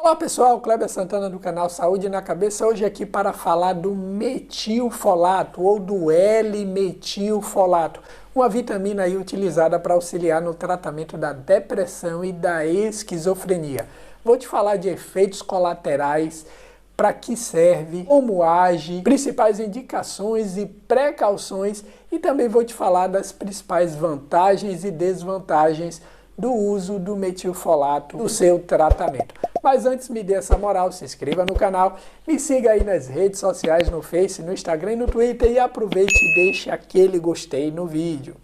Olá pessoal, Kleber Santana do canal Saúde na Cabeça, hoje aqui para falar do metilfolato ou do L-metilfolato, uma vitamina aí utilizada para auxiliar no tratamento da depressão e da esquizofrenia. Vou te falar de efeitos colaterais, para que serve, como age, principais indicações e precauções e também vou te falar das principais vantagens e desvantagens do uso do metilfolato no seu tratamento. Mas antes me dê essa moral, se inscreva no canal, me siga aí nas redes sociais, no Face, no Instagram e no Twitter e aproveite e deixe aquele gostei no vídeo.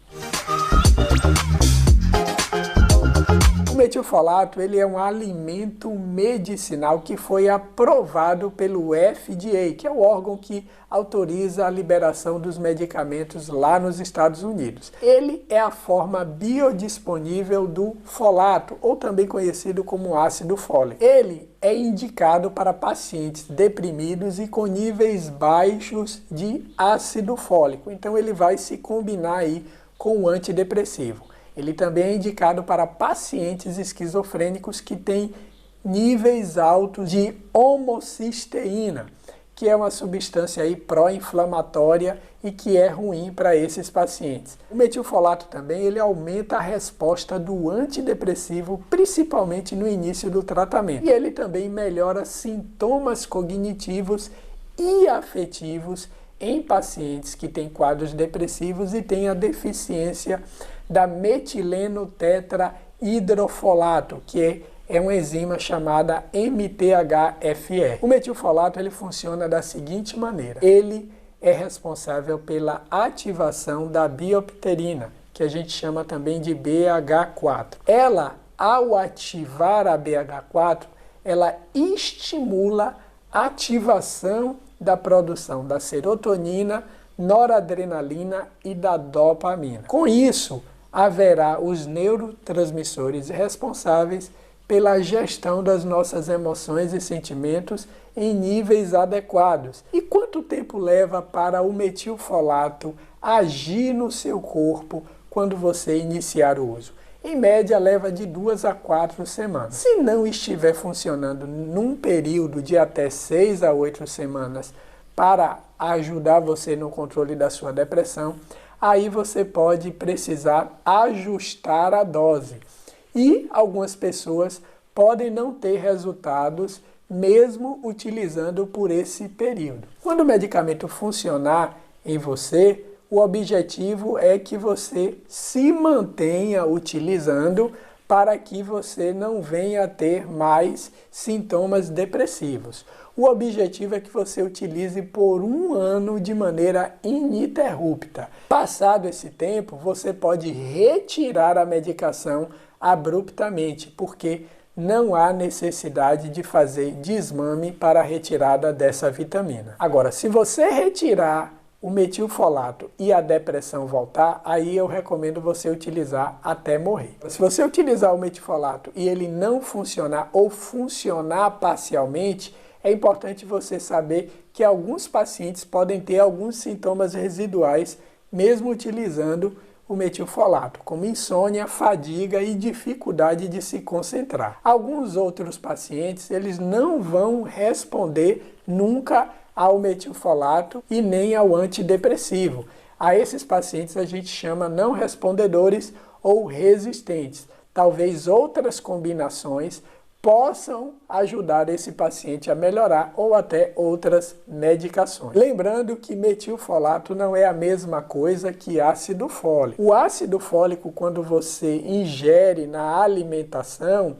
O metilfolato ele é um alimento medicinal que foi aprovado pelo FDA, que é o órgão que autoriza a liberação dos medicamentos lá nos Estados Unidos. Ele é a forma biodisponível do folato, ou também conhecido como ácido fólico. Ele é indicado para pacientes deprimidos e com níveis baixos de ácido fólico. Então ele vai se combinar aí com o antidepressivo. Ele também é indicado para pacientes esquizofrênicos que têm níveis altos de homocisteína, que é uma substância aí pró-inflamatória e que é ruim para esses pacientes. O metilfolato também ele aumenta a resposta do antidepressivo, principalmente no início do tratamento. E ele também melhora sintomas cognitivos e afetivos em pacientes que têm quadros depressivos e têm a deficiência da metileno tetrahidrofolato, que é uma enzima chamada MTHFR. O metilfolato ele funciona da seguinte maneira: ele é responsável pela ativação da biopterina, que a gente chama também de BH4. Ela, ao ativar a BH4, ela estimula a ativação da produção da serotonina, noradrenalina e da dopamina. Com isso, haverá os neurotransmissores responsáveis pela gestão das nossas emoções e sentimentos em níveis adequados. E quanto tempo leva para o metilfolato agir no seu corpo quando você iniciar o uso? Em média, leva de 2 a 4 semanas. Se não estiver funcionando num período de até 6 a 8 semanas para ajudar você no controle da sua depressão, aí você pode precisar ajustar a dose. E algumas pessoas podem não ter resultados mesmo utilizando por esse período. Quando o medicamento funcionar em você, o objetivo é que você se mantenha utilizando para que você não venha a ter mais sintomas depressivos. O objetivo é que você utilize por 1 ano de maneira ininterrupta. Passado esse tempo, você pode retirar a medicação abruptamente, porque não há necessidade de fazer desmame para a retirada dessa vitamina. Agora, se você retirar o metilfolato e a depressão voltar, aí eu recomendo você utilizar até morrer. Se você utilizar o metilfolato e ele não funcionar ou funcionar parcialmente, é importante você saber que alguns pacientes podem ter alguns sintomas residuais mesmo utilizando o metilfolato, como insônia, fadiga e dificuldade de se concentrar. Alguns outros pacientes, eles não vão responder nunca ao metilfolato e nem ao antidepressivo. A esses pacientes a gente chama não respondedores ou resistentes. Talvez outras combinações possam ajudar esse paciente a melhorar ou até outras medicações. Lembrando que metilfolato não é a mesma coisa que ácido fólico. O ácido fólico, quando você ingere na alimentação,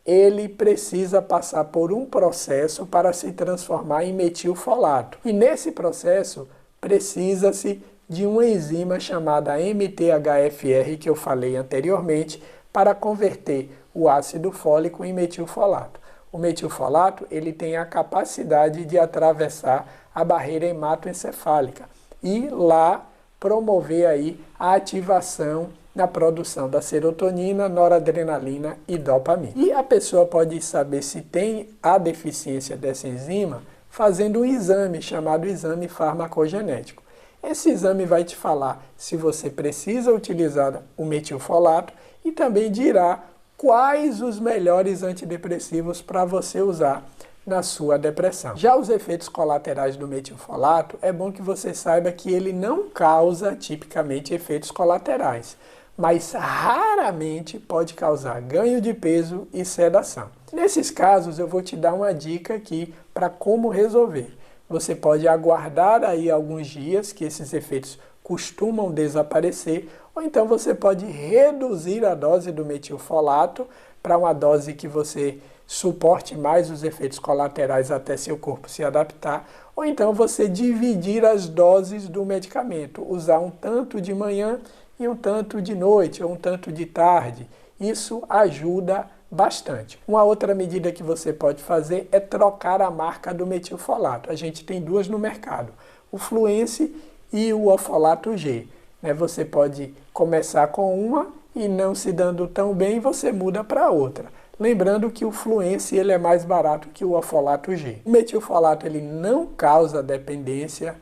ele precisa passar por um processo para se transformar em metilfolato. E nesse processo precisa-se de uma enzima chamada MTHFR, que eu falei anteriormente, para converter o ácido fólico em metilfolato. O metilfolato ele tem a capacidade de atravessar a barreira hematoencefálica e lá promover aí a ativação na produção da serotonina, noradrenalina e dopamina. E a pessoa pode saber se tem a deficiência dessa enzima fazendo um exame chamado exame farmacogenético. Esse exame vai te falar se você precisa utilizar o metilfolato e também dirá quais os melhores antidepressivos para você usar na sua depressão. Já os efeitos colaterais do metilfolato, é bom que você saiba que ele não causa tipicamente efeitos colaterais, mas raramente pode causar ganho de peso e sedação. Nesses casos, eu vou te dar uma dica aqui para como resolver. Você pode aguardar aí alguns dias que esses efeitos costumam desaparecer, ou então você pode reduzir a dose do metilfolato para uma dose que você suporte mais os efeitos colaterais até seu corpo se adaptar, ou então você dividir as doses do medicamento, usar um tanto de manhã e um tanto de noite, ou um tanto de tarde. Isso ajuda bastante. Uma outra medida que você pode fazer é trocar a marca do metilfolato. A gente tem duas no mercado, o Fluence e o Ofolato G. Você pode começar com uma e não se dando tão bem, você muda para outra. Lembrando que o Fluence ele é mais barato que o Ofolato G. O metilfolato ele não causa dependência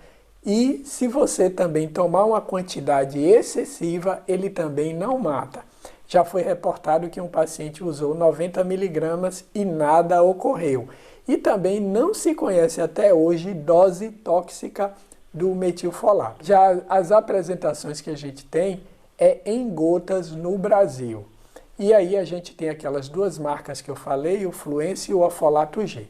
e se você também tomar uma quantidade excessiva, ele também não mata. Já foi reportado que um paciente usou 90 miligramas e nada ocorreu. E também não se conhece até hoje dose tóxica do metilfolato. Já as apresentações que a gente tem é em gotas no Brasil. E aí a gente tem aquelas duas marcas que eu falei, o Fluence e o Ofolato G.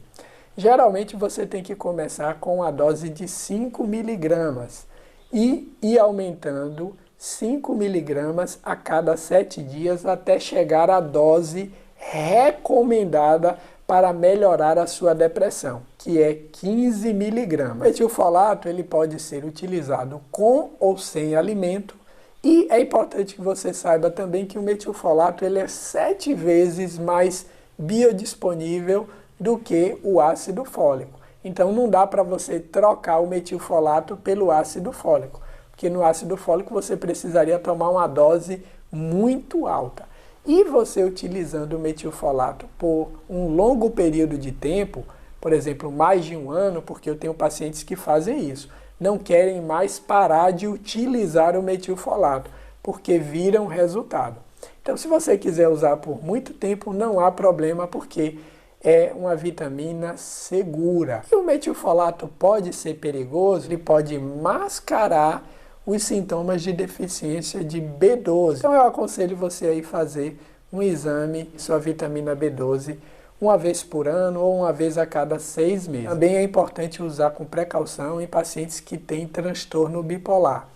Geralmente você tem que começar com a dose de 5 miligramas e ir aumentando 5 miligramas a cada 7 dias até chegar à dose recomendada para melhorar a sua depressão, que é 15 miligramas. O metilfolato ele pode ser utilizado com ou sem alimento. E é importante que você saiba também que o metilfolato ele é 7 vezes mais biodisponível do que o ácido fólico. Então não dá para você trocar o metilfolato pelo ácido fólico, porque no ácido fólico você precisaria tomar uma dose muito alta. E você utilizando o metilfolato por um longo período de tempo, por exemplo, mais de um ano, porque eu tenho pacientes que fazem isso, não querem mais parar de utilizar o metilfolato, porque viram resultado. Então, se você quiser usar por muito tempo, não há problema, porque é uma vitamina segura. E o metilfolato pode ser perigoso, ele pode mascarar os sintomas de deficiência de B12. Então, eu aconselho você aí fazer um exame de sua vitamina B12 uma vez por ano ou uma vez a cada 6 meses. Também é importante usar com precaução em pacientes que têm transtorno bipolar.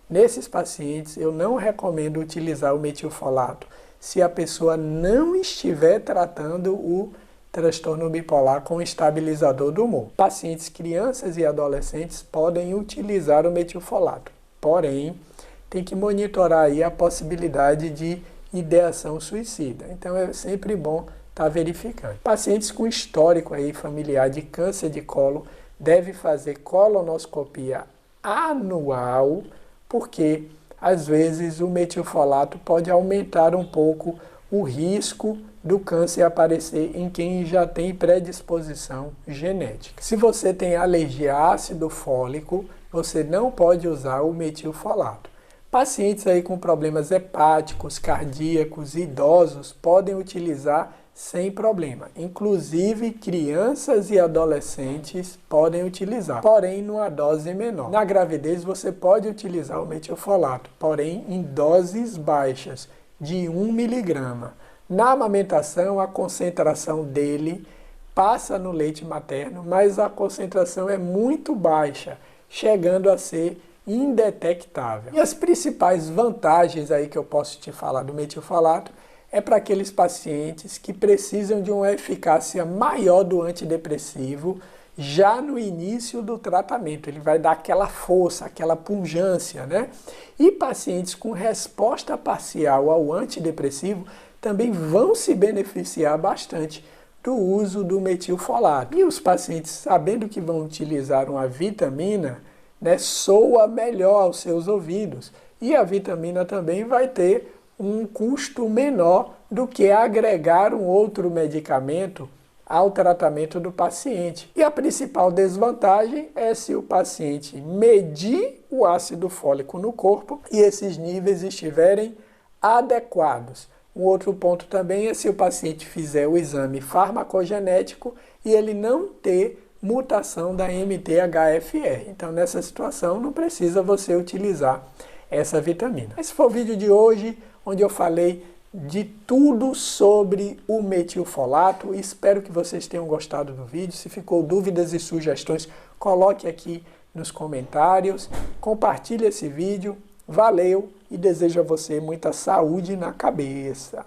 Nesses pacientes, eu não recomendo utilizar o metilfolato se a pessoa não estiver tratando o transtorno bipolar com estabilizador do humor. Pacientes, crianças e adolescentes podem utilizar o metilfolato, porém, tem que monitorar aí a possibilidade de ideação suicida. Então, é sempre bom estar verificando. Pacientes com histórico aí familiar de câncer de colo devem fazer colonoscopia anual, porque às vezes o metilfolato pode aumentar um pouco o risco do câncer aparecer em quem já tem predisposição genética. Se você tem alergia a ácido fólico, você não pode usar o metilfolato. Pacientes aí com problemas hepáticos, cardíacos, idosos podem utilizar sem problema. Inclusive, crianças e adolescentes podem utilizar, porém numa dose menor. Na gravidez, você pode utilizar o metilfolato, porém em doses baixas, de 1 miligrama. Na amamentação, a concentração dele passa no leite materno, mas a concentração é muito baixa, chegando a ser indetectável. E as principais vantagens aí que eu posso te falar do metilfolato é para aqueles pacientes que precisam de uma eficácia maior do antidepressivo já no início do tratamento. Ele vai dar aquela força, aquela pungência, né? E pacientes com resposta parcial ao antidepressivo também vão se beneficiar bastante do uso do metilfolato. E os pacientes, sabendo que vão utilizar uma vitamina, né, soa melhor aos seus ouvidos. E a vitamina também vai ter um custo menor do que agregar um outro medicamento ao tratamento do paciente. E a principal desvantagem é se o paciente medir o ácido fólico no corpo e esses níveis estiverem adequados. Um outro ponto também é se o paciente fizer o exame farmacogenético e ele não ter mutação da MTHFR. Então, nessa situação, não precisa você utilizar essa vitamina. Esse foi o vídeo de hoje, onde eu falei de tudo sobre o metilfolato. Espero que vocês tenham gostado do vídeo. Se ficou dúvidas e sugestões, coloque aqui nos comentários. Compartilhe esse vídeo. Valeu e desejo a você muita saúde na cabeça.